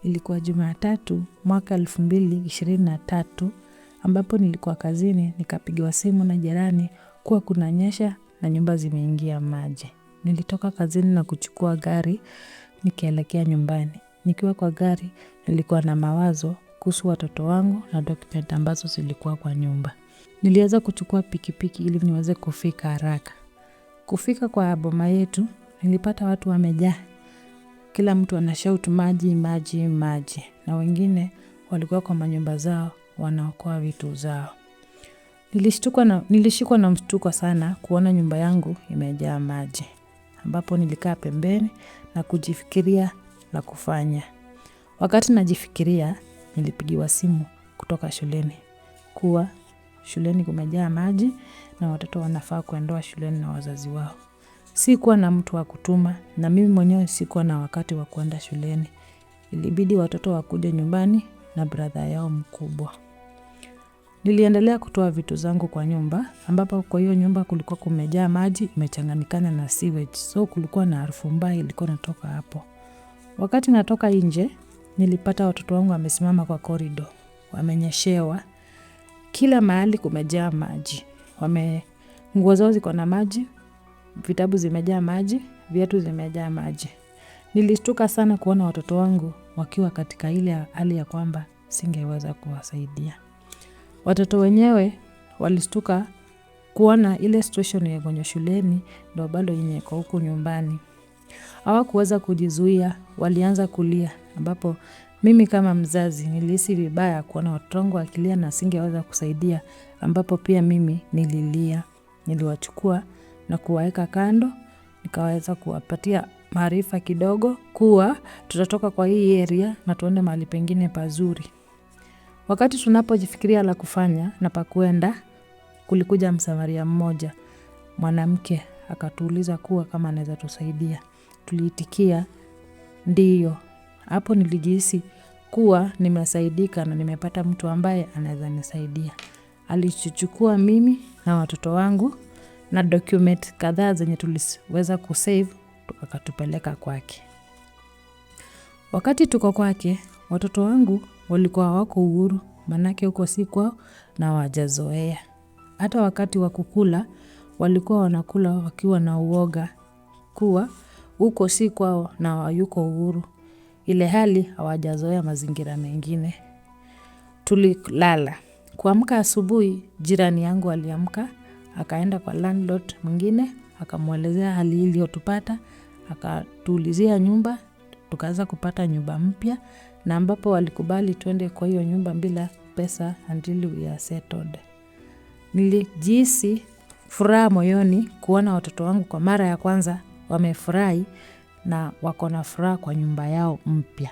Ilikuwa Jumatatu mwaka 2023 ambapo nilikuwa kazini, nikapigiwa simu na jirani kuwa kunanyesha na nyumba zimeingia maji. Nilitoka kazini na kuchukua gari nikielekea nyumbani. Nikiwa kwa gari nilikuwa na mawazo kuhusu watoto wangu na document ambazo zilikuwa kwa nyumba. Niliweza kuchukua pikipiki ili niweze kufika haraka. Kufika kwa boma yetu nilipata watu wamejaa. Kila mtu anashout maji maji maji, na wengine walikuwa kwa manyumba zao wanaokoa vitu zao. Nilishikwa na mshtuko sana kuona nyumba yangu imejaa maji, ambapo nilikaa pembeni na kujifikiria la kufanya. Wakati najifikiria, nilipigiwa simu kutoka shuleni kuwa shuleni kumejaa maji na watoto wanafaa kuendewa shuleni na wazazi wao. Sikuwa na mtu wa kutuma na mimi mwenyewe sikuwa na wakati wa kuenda shuleni. Ilibidi watoto wakuje nyumbani na brother yao mkubwa. Niliendelea kutoa vitu zangu kwa nyumba, ambapo kwa hiyo nyumba kulikuwa kumejaa maji imechanganyikana na sewage. So kulikuwa na harufu mbaya ilikuwa inatoka hapo. Wakati natoka nje, nilipata watoto wangu wamesimama kwa corridor. Wamenyeshewa. Kila mahali kumejaa maji. Nguo zao ziko na maji, vitabu zimejaa maji, viatu zimejaa maji. Nilishtuka sana kuona watoto wangu wakiwa katika ile hali ya kwamba singeweza kuwasaidia. Watoto wenyewe walishtuka kuona ile situation ya kwenye shuleni ndio bado yenye iko huku nyumbani. Hawakuweza kujizuia, walianza kulia, ambapo mimi kama mzazi nilihisi vibaya kuona watoto wangu wakilia na singeweza kusaidia, ambapo pia mimi nililia. Niliwachukua na kuwaeka kando, nikaweza kuwapatia maarifa kidogo kuwa tutatoka kwa hii area na tuende mahali pengine pazuri. Wakati tunapojifikiria la kufanya na pa kuenda, kulikuja msamaria mmoja, mwanamke akatuuliza kuwa kama anaweza tusaidia. Tuliitikia ndiyo. Hapo nilijihisi kuwa nimesaidika na nimepata mtu ambaye anaweza nisaidia. Alichukua mimi na watoto wangu na document kadhaa zenye tuliweza kusave, akatupeleka kwake. Wakati tuko kwake, watoto wangu walikuwa hawako uhuru, manake huko si kwao na hawajazoea. Hata wakati wa kukula, walikuwa wanakula wakiwa na uoga kuwa huko si kwao na hawayuko uhuru. Ile hali hawajazoea mazingira mengine. Tulilala. Kuamka asubuhi, jirani yangu aliamka, akaenda kwa landlord mwingine, akamwelezea hali iliyotupata, akatuulizia nyumba, tukaanza kupata nyumba mpya, na ambapo walikubali twende kwa hiyo nyumba bila pesa until we are settled. Nilijihisi furaha moyoni kuona watoto wangu kwa mara ya kwanza wamefurahi na wako na furaha kwa nyumba yao mpya.